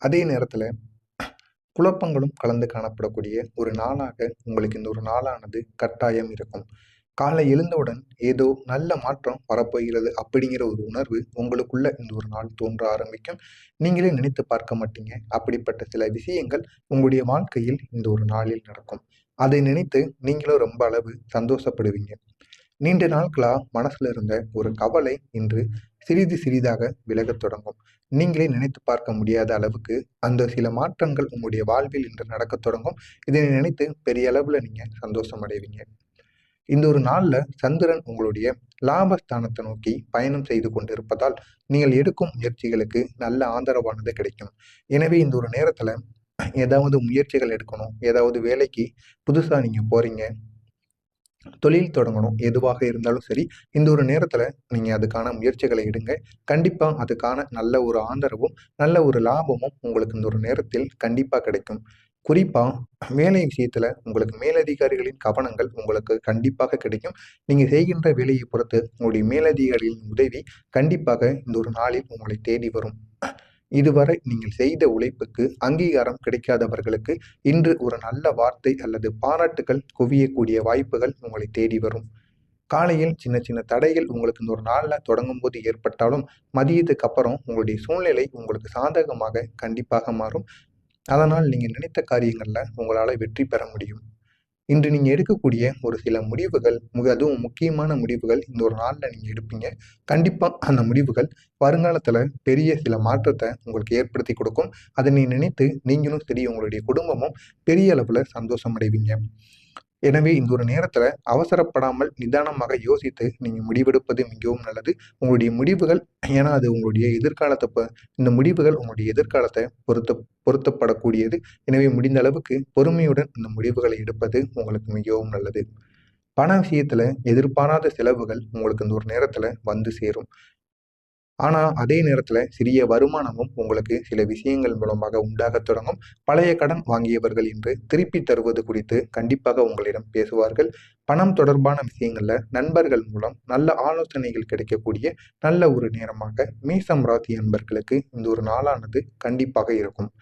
அதே நேரத்தில் குழப்பங்களும் கலந்து காணப்படக்கூடிய ஒரு நாளாக உங்களுக்கு இந்த ஒரு நாளானது கட்டாயம் இருக்கும். காலை எழுந்தவுடன் ஏதோ நல்ல மாற்றம் வரப்போகிறது அப்படிங்கிற ஒரு உணர்வு உங்களுக்குள்ள இந்த ஒரு நாள் தோன்ற ஆரம்பிக்கும். நீங்களே நினைத்து பார்க்க மாட்டீங்க, அப்படிப்பட்ட சில விஷயங்கள் உங்களுடைய வாழ்க்கையில் இந்த ஒரு நாளில் நடக்கும். அதை நினைத்து நீங்களும் ரொம்ப அளவு சந்தோஷப்படுவீங்க. நீண்ட நாட்களா மனசுல இருந்த ஒரு கவலை இன்று சிறிது சிறிதாக விலகத் தொடங்கும். நீங்களே நினைத்து பார்க்க முடியாத அளவுக்கு அந்த சில மாற்றங்கள் உங்களுடைய வாழ்வில் இன்று நடக்கத் தொடங்கும். இதனை நினைத்து பெரிய அளவுல நீங்க சந்தோஷம் அடைவீங்க. இந்த ஒரு நாள்ல சந்திரன் உங்களுடைய லாபஸ்தானத்தை நோக்கி பயணம் செய்து கொண்டிருப்பதால் நீங்கள் எடுக்கும் முயற்சிகளுக்கு நல்ல ஆதரவானது கிடைக்கும். எனவே இந்த ஒரு நேரத்துல ஏதாவது முயற்சிகள் எடுக்கணும், ஏதாவது வேலைக்கு புதுசா நீங்க போறீங்க, தொழில் தொடங்கணும், எதுவாக இருந்தாலும் சரி, இந்த ஒரு நேரத்துல நீங்க அதுக்கான முயற்சிகளை எடுங்க. கண்டிப்பா அதுக்கான நல்ல ஒரு ஆதரவும் நல்ல ஒரு லாபமும் உங்களுக்கு இந்த ஒரு நேரத்தில் கண்டிப்பா கிடைக்கும். குறிப்பா வேலை விஷயத்துல உங்களுக்கு மேலதிகாரிகளின் கவனங்கள் உங்களுக்கு கண்டிப்பாக கிடைக்கும். நீங்க செய்கின்ற வேலையை பொறுத்து உங்களுடைய மேலதிகாரிகளின் உதவி கண்டிப்பாக இந்த ஒரு நாளில் உங்களை தேடி வரும். இதுவரை நீங்கள் செய்த உழைப்புக்கு அங்கீகாரம் கிடைக்காதவர்களுக்கு இன்று ஒரு நல்ல வார்த்தை அல்லது பாராட்டுகள் குவியக்கூடிய வாய்ப்புகள் உங்களை தேடி வரும். காலையில் சின்ன சின்ன தடைகள் உங்களுக்கு இந்த ஒரு நாளில் தொடங்கும் போது ஏற்பட்டாலும் மதியத்துக்கு அப்புறம் உங்களுடைய சூழ்நிலை உங்களுக்கு சாதகமாக கண்டிப்பாக மாறும். அதனால் நீங்க நினைத்த காரியங்கள்ல உங்களால வெற்றி பெற முடியும். இன்று நீங்க எடுக்கக்கூடிய ஒரு சில முடிவுகள் அதுவும் முக்கியமான முடிவுகள் இந்த ஒரு நாள்ல நீங்க எடுப்பீங்க. கண்டிப்பா அந்த முடிவுகள் வருங்காலத்துல பெரிய சில மாற்றத்தை உங்களுக்கு ஏற்படுத்தி கொடுக்கும். அதனை நினைத்து நீங்களும் சரி உங்களுடைய குடும்பமும் பெரிய அளவுல சந்தோஷம் அடைவீங்க. எனவே இந்த ஒரு நேரத்துல அவசரப்படாமல் நிதானமாக யோசித்து நீங்க முடிவெடுப்பது மிகவும் நல்லது. உங்களுடைய முடிவுகள், ஏன்னா அது உங்களுடைய எதிர்காலத்தை இந்த முடிவுகள் உங்களுடைய எதிர்காலத்தை பொருத்தப்படக்கூடியது. எனவே முடிந்த அளவுக்கு பொறுமையுடன் இந்த முடிவுகளை எடுப்பது உங்களுக்கு மிகவும் நல்லது. பண விஷயத்துல எதிர்பாராத செலவுகள் உங்களுக்கு இந்த ஒரு நேரத்துல வந்து சேரும். ஆனா அதே நேரத்துல சிறிய வருமானமும் உங்களுக்கு சில விஷயங்கள் மூலமாக உண்டாகத் தொடங்கும். பழைய கடன் வாங்கியவர்கள் இன்று திருப்பி தருவது குறித்து கண்டிப்பாக உங்களிடம் பேசுவார்கள். பணம் தொடர்பான விஷயங்கள்ல நண்பர்கள் மூலம் நல்ல ஆலோசனைகள் கிடைக்கக்கூடிய நல்ல ஒரு நேரமாக மேசம் ராசி அன்பர்களுக்கு இந்த ஒரு நாளானது கண்டிப்பாக இருக்கும்.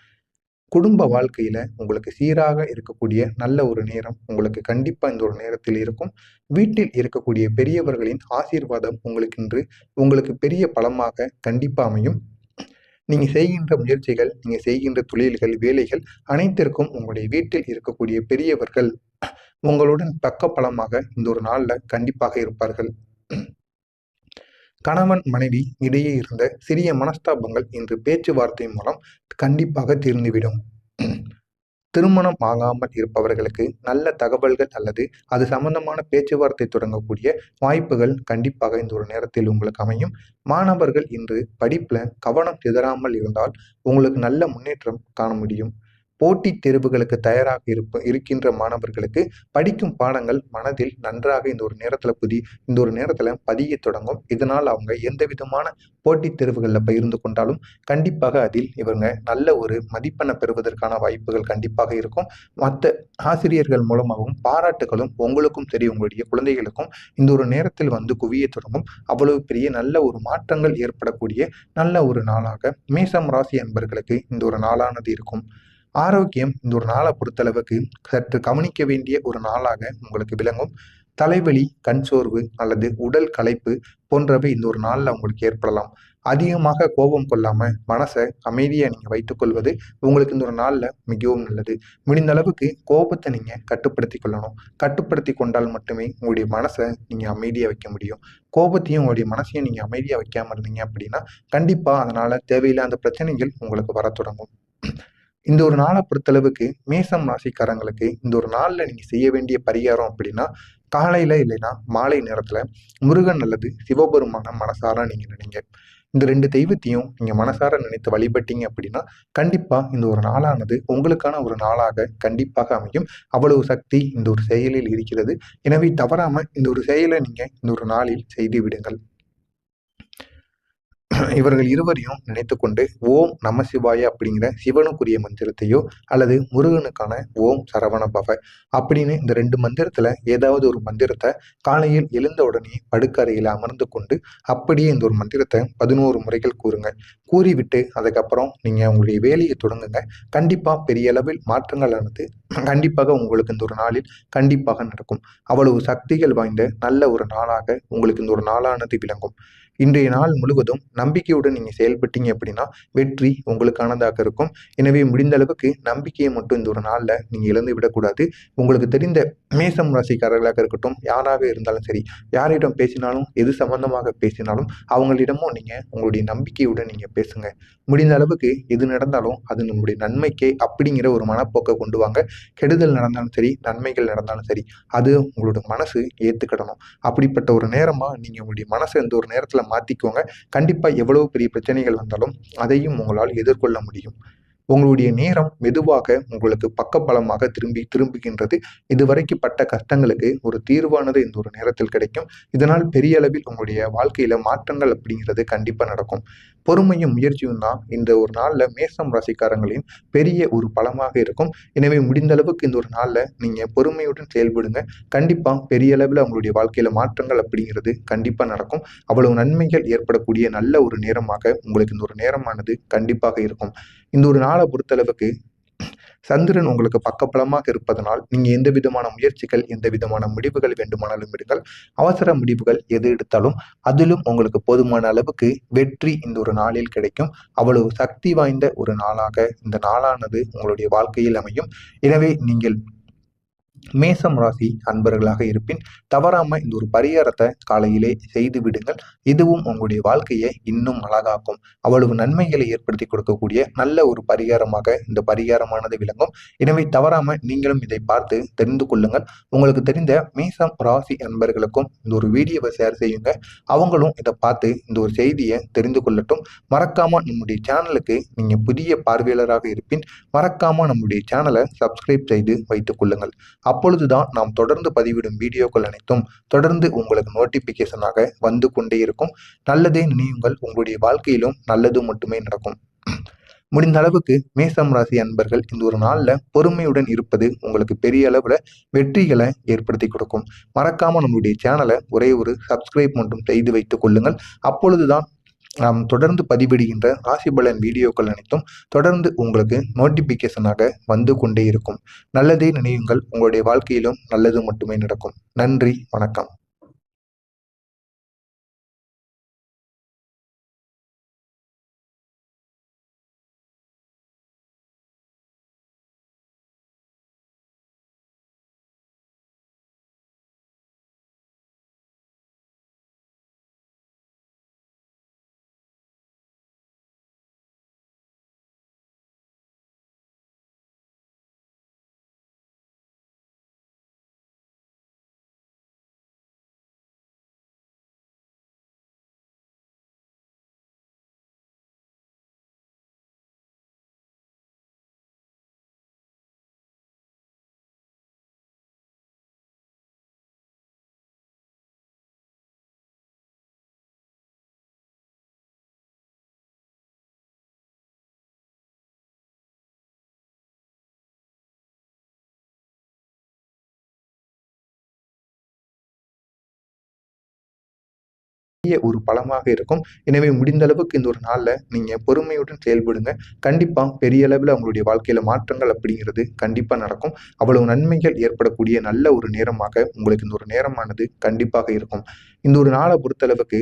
குடும்ப வாழ்க்கையில உங்களுக்கு சீராக இருக்கக்கூடிய நல்ல ஒரு நேரம் உங்களுக்கு கண்டிப்பா இந்த ஒரு நேரத்தில் இருக்கும். வீட்டில் இருக்கக்கூடிய பெரியவர்களின் ஆசீர்வாதம் உங்களுக்கு பெரிய பலமாக கண்டிப்பா அமையும். நீங்க செய்கின்ற முயற்சிகள், நீங்க செய்கின்ற தொழில்கள், வேலைகள் அனைத்திற்கும் உங்களுடைய வீட்டில் இருக்கக்கூடிய பெரியவர்கள் உங்களுடன் பக்கபலமாக இந்த ஒரு நாள்ல கண்டிப்பாக இருப்பார்கள். கணவன் மனைவி இடையே இருந்த சிறிய மனஸ்தாபங்கள் இன்று பேச்சுவார்த்தை மூலம் கண்டிப்பாக தீர்ந்துவிடும். திருமணம் ஆகாமல் இருப்பவர்களுக்கு நல்ல தகவல்கள் அல்லது அது சம்பந்தமான பேச்சுவார்த்தை தொடங்கக்கூடிய வாய்ப்புகள் கண்டிப்பாக இந்த ஒரு நேரத்தில் உங்களுக்கு அமையும். மாணவர்கள் இன்று படிப்புல கவனம் சிதறாமல் இருந்தால் உங்களுக்கு நல்ல முன்னேற்றம் காண முடியும். போட்டித் தேர்வுகளுக்கு தயாராக இருக்கின்ற மாணவர்களுக்கு படிக்கும் பாடங்கள் மனதில் நன்றாக இந்த ஒரு நேரத்துல பதிய தொடங்கும். இதனால் அவங்க எந்த விதமான போட்டித் தேர்வுகளில் பகிர்ந்து கொண்டாலும் கண்டிப்பாக அதில் இவங்க நல்ல ஒரு மதிப்பெண்ணை பெறுவதற்கான வாய்ப்புகள் கண்டிப்பாக இருக்கும். மற்ற ஆசிரியர்கள் மூலமாகவும் பாராட்டுகளும் உங்களுக்கும் சரி உங்களுடைய குழந்தைகளுக்கும் இந்த ஒரு நேரத்தில் வந்து குவிய தொடங்கும். அவ்வளவு பெரிய நல்ல ஒரு மாற்றங்கள் ஏற்படக்கூடிய நல்ல ஒரு நாளாக மேசம் ராசி அன்பர்களுக்கு இந்த ஒரு நாளானது இருக்கும். ஆரோக்கியம் இந்த ஒரு நாளை பொறுத்தளவுக்கு சற்று கவனிக்க வேண்டிய ஒரு நாளாக உங்களுக்கு விளங்கும். தலைவலி, கண் சோர்வு அல்லது உடல் களைப்பு போன்றவை இந்த ஒரு நாள்ல உங்களுக்கு ஏற்படலாம். அதிகமாக கோபம் கொள்ளாம மனசை அமைதியா நீங்க வைத்துக் கொள்வது உங்களுக்கு இந்த ஒரு நாள்ல மிகவும் நல்லது. முடிந்த அளவுக்கு கோபத்தை நீங்க கட்டுப்படுத்தி கொள்ளணும். கட்டுப்படுத்தி கொண்டால் மட்டுமே உங்களுடைய மனசை நீங்க அமைதியா வைக்க முடியும். கோபத்தையும் உங்களுடைய மனசையும் நீங்க அமைதியா வைக்காம இருந்தீங்க அப்படின்னா கண்டிப்பா அதனால தேவையில்லாத பிரச்சனைகள் உங்களுக்கு வர தொடங்கும். இந்த ஒரு நாளை பொறுத்தளவுக்கு மேசம் ராசிக்காரங்களுக்கு இந்த ஒரு நாள்ல நீங்க செய்ய வேண்டிய பரிகாரம் அப்படின்னா, காலையில இல்லைன்னா மாலை நேரத்துல முருகன் அல்லது சிவபெருமான மனசார நீங்க நினைங்க. இந்த 2 தெய்வத்தையும் நீங்க மனசார நினைத்து வழிபட்டீங்க அப்படின்னா கண்டிப்பா இந்த ஒரு நாளானது உங்களுக்கான ஒரு நாளாக கண்டிப்பாக அமையும். அவ்வளவு சக்தி இந்த ஒரு செயலில் இருக்கிறது. எனவே தவறாம இந்த ஒரு செயலை நீங்க இந்த ஒரு நாளில் செய்து விடுங்கள். இவர்கள் இருவரையும் நினைத்துக்கொண்டு ஓம் நம சிவாய அப்படிங்கிற சிவனுக்குரிய மந்திரத்தையோ அல்லது முருகனுக்கான ஓம் சரவண பவ அப்படின்னு இந்த 2 மந்திரத்துல ஏதாவது ஒரு மந்திரத்தை காலையில் எழுந்த உடனே படுக்கறையில் அமர்ந்து கொண்டு அப்படியே இந்த ஒரு மந்திரத்தை 11 முறைகள் கூறுங்க. கூறிவிட்டு அதுக்கப்புறம் நீங்க உங்களுடைய வேலையை தொடங்குங்க. கண்டிப்பா பெரிய அளவில் மாற்றங்களானது கண்டிப்பாக உங்களுக்கு இந்த ஒரு நாளில் கண்டிப்பாக நடக்கும். அவ்வளவு சக்திகள் வாய்ந்த நல்ல ஒரு நாளாக உங்களுக்கு இந்த ஒரு நாளானது விளங்கும். இன்றைய நாள் முழுவதும் நம்பிக்கையுடன் நீங்க செயல்பட்டீங்க அப்படின்னா வெற்றி உங்களுக்கானதாக இருக்கும். எனவே முடிந்த அளவுக்கு நம்பிக்கையை மட்டும் இந்த ஒரு நாள்ல நீங்க இழந்து விடக்கூடாது. உங்களுக்கு தெரிந்த மேசம் ராசிக்காரர்களாக இருக்கட்டும், யாராக இருந்தாலும் சரி, யாரிடம் பேசினாலும் எது சம்பந்தமாக பேசினாலும் அவங்களிடமும் நீங்க உங்களுடைய நம்பிக்கையுடன் நீங்க பேசுங்க. முடிந்த அளவுக்கு எது நடந்தாலும் அது நம்முடைய நன்மைக்கே அப்படிங்கிற ஒரு மனப்போக்கை கொண்டு வாங்க. கெடுதல் நடந்தாலும் சரி, நன்மைகள் நடந்தாலும் சரி, அது உங்களோட மனசு ஏத்துக்கிடணும். அப்படிப்பட்ட ஒரு நேரமா நீங்க உங்களுடைய மனசை இந்த ஒரு நேரத்துல மாத்திக்கோங்க. கண்டிப்பா எவ்வளவு பெரிய பிரச்சனைகள் வந்தாலும் அதையும் உங்களால் எதிர்கொள்ள முடியும். உங்களுடைய நேரம் மெதுவாக உங்களுக்கு பக்கபலமாக திரும்புகின்றது. இதுவரைக்கும் பட்ட கஷ்டங்களுக்கு ஒரு தீர்வானது இந்த ஒரு நேரத்தில் கிடைக்கும். இதனால் பெரிய அளவில் உங்களுடைய வாழ்க்கையில மாற்றங்கள் அப்படிங்கிறது கண்டிப்பா நடக்கும். பொறுமையும் முயற்சியும் தான் இந்த ஒரு நாள்ல மேசம் ராசிக்காரங்களின் பெரிய ஒரு பலமாக இருக்கும். எனவே முடிந்த அளவுக்கு இந்த ஒரு நாள்ல நீங்க பொறுமையுடன் செயல்படுங்க. கண்டிப்பா பெரிய அளவில் உங்களுடைய வாழ்க்கையில மாற்றங்கள் அப்படிங்கிறது கண்டிப்பா நடக்கும். அவ்வளவு நன்மைகள் ஏற்படக்கூடிய நல்ல ஒரு நேரமாக உங்களுக்கு இந்த ஒரு நேரமானது கண்டிப்பாக இருக்கும். இந்த ஒரு நாளை பொறுத்தளவுக்கு சந்திரன் உங்களுக்கு பக்கபலமாக இருப்பதனால் நீங்க எந்த விதமான முயற்சிகள், எந்த விதமான முடிவுகள் வேண்டுமானாலும் எடுங்கள். அவசர முடிவுகள் எது எடுத்தாலும் அதிலும் உங்களுக்கு போதுமான அளவுக்கு வெற்றி இந்த ஒரு நாளில் கிடைக்கும். அவ்வளவு சக்தி வாய்ந்த ஒரு நாளாக இந்த நாளானது உங்களுடைய வாழ்க்கையில் அமையும். எனவே நீங்கள் மேசம் ராசி அன்பர்களாக இருப்பின் தவறாம இந்த ஒரு பரிகாரத்தை காலையிலே செய்து விடுங்கள். இதுவும் உங்களுடைய வாழ்க்கையை இன்னும் அழகாக்கும். அவ்வளவு நன்மைகளை ஏற்படுத்தி கொடுக்கக்கூடிய நல்ல ஒரு பரிகாரமாக இந்த பரிகாரமானது விளங்கும். எனவே தவறாம நீங்களும் இதை பார்த்து தெரிந்து கொள்ளுங்கள். உங்களுக்கு தெரிந்த மேசம் ராசி அன்பர்களுக்கும் இந்த ஒரு வீடியோவை ஷேர் செய்யுங்க. அவங்களும் இதை பார்த்து இந்த ஒரு செய்தியை தெரிந்து கொள்ளட்டும். மறக்காம நம்முடைய சேனலுக்கு நீங்க புதிய பார்வையாளராக இருப்பின் மறக்காம நம்முடைய சேனலை சப்ஸ்கிரைப் செய்து வைத்துக் கொள்ளுங்கள். அப்பொழுதுதான் நாம் தொடர்ந்து பதிவிடும் வீடியோக்கள் அனைத்தும் தொடர்ந்து உங்களுக்கு நோட்டிபிகேஷனாக வந்து கொண்டே இருக்கும். நல்லதே நினையுங்கள், உங்களுடைய வாழ்க்கையிலும் நல்லது மட்டுமே நடக்கும். முடிந்த அளவுக்கு மேசம் ராசி அன்பர்கள் இந்த ஒரு நாள்ல பொறுமையுடன் இருப்பது உங்களுக்கு பெரிய அளவுல வெற்றிகளை ஏற்படுத்தி கொடுக்கும். மறக்காம நம்மளுடைய சேனலை ஒரே ஒரு சப்ஸ்கிரைப் மட்டும் செய்து வைத்துக் கொள்ளுங்கள். அப்பொழுதுதான் நாம் தொடர்ந்து பதிவிடுகின்ற ராசி பலன் வீடியோக்கள் அனைத்தும் தொடர்ந்து உங்களுக்கு நோட்டிபிகேஷனாக வந்து கொண்டே இருக்கும். நல்லதே நினையுங்கள், உங்களுடைய வாழ்க்கையிலும் நல்லது மட்டுமே நடக்கும். நன்றி, வணக்கம். ஒரு பலமாக இருக்கும். எனவே முடிந்த அளவுக்கு இந்த ஒரு நாள்ல நீங்க பொறுமையுடன் செயல்படுங்க. கண்டிப்பா பெரிய அளவில் உங்களுடைய வாழ்க்கையில மாற்றங்கள் அப்படிங்கிறது கண்டிப்பா நடக்கும். அவ்வளவு நன்மைகள் ஏற்படக்கூடிய நல்ல ஒரு நேரமாக உங்களுக்கு இந்த ஒரு நேரமானது கண்டிப்பாக இருக்கும். இந்த ஒரு நாளை பொறுத்தளவுக்கு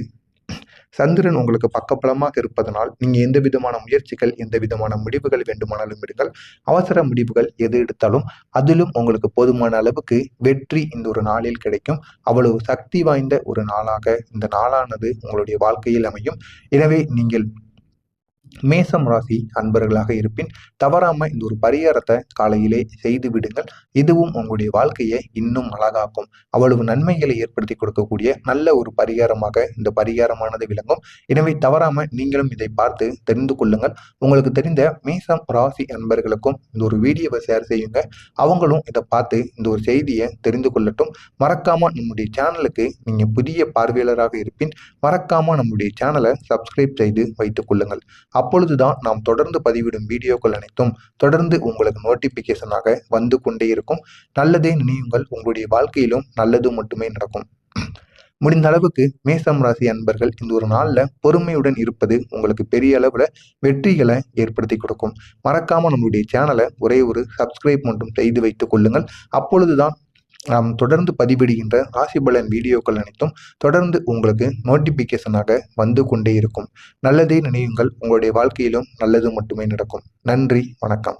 சந்திரன் உங்களுக்கு பக்கபலமாக இருப்பதனால் நீங்க எந்த விதமான முயற்சிகள், எந்த விதமான முடிவுகள் வேண்டுமானாலும் எடுங்கள். அவசர முடிவுகள் எது எடுத்தாலும் அதிலும் உங்களுக்கு போதுமான அளவுக்கு வெற்றி இந்த ஒரு நாளில் கிடைக்கும். அவ்வளவு சக்தி வாய்ந்த ஒரு நாளாக இந்த நாளானது உங்களுடைய வாழ்க்கையில் அமையும். எனவே நீங்கள் மேசம் ராசி அன்பர்களாக இருப்பின் தவறாம இந்த ஒரு பரிகாரத்தை காலையிலே செய்து விடுங்கள். இதுவும் உங்களுடைய வாழ்க்கையை இன்னும் அழகாக்கும். அவ்வளவு நன்மைகளை ஏற்படுத்தி கொடுக்கக்கூடிய நல்ல ஒரு பரிகாரமாக இந்த பரிகாரமானது விளங்கும். எனவே தவறாம நீங்களும் இதை பார்த்து தெரிந்து கொள்ளுங்கள். உங்களுக்கு தெரிந்த மேசம் ராசி அன்பர்களுக்கும் இந்த ஒரு வீடியோவை ஷேர் செய்யுங்க. அவங்களும் இதை பார்த்து இந்த ஒரு செய்தியை தெரிந்து கொள்ளட்டும். மறக்காம நம்முடைய சேனலுக்கு நீங்க புதிய பார்வையாளராக இருப்பின் மறக்காம நம்முடைய சேனலை சப்ஸ்கிரைப் செய்து வைத்துக் கொள்ளுங்கள். அப்பொழுதுதான் நாம் தொடர்ந்து பதிவிடும் வீடியோக்கள் அனைத்தும் தொடர்ந்து உங்களுக்கு நோட்டிபிகேஷனாக வந்து கொண்டே இருக்கும். நல்லதே நினையுங்கள், உங்களுடைய வாழ்க்கையிலும் நல்லது மட்டுமே நடக்கும். முடிந்த அளவுக்கு மேசம் ராசி அன்பர்கள் இந்த ஒரு நாள்ல பொறுமையுடன் இருப்பது உங்களுக்கு பெரிய அளவுல வெற்றிகளை ஏற்படுத்தி கொடுக்கும். மறக்காம நம்மளுடைய சேனலை ஒரே ஒரு சப்ஸ்கிரைப் மட்டும் செய்து வைத்துக் கொள்ளுங்கள். அப்பொழுதுதான் நாம் தொடர்ந்து பதிவிடுகின்ற ராசி பலன் வீடியோக்கள் அனைத்தும் தொடர்ந்து உங்களுக்கு நோட்டிபிகேஷனாக வந்து கொண்டே இருக்கும். நல்லதே நினையுங்கள், உங்களுடைய வாழ்க்கையிலும் நல்லது மட்டுமே நடக்கும். நன்றி, வணக்கம்.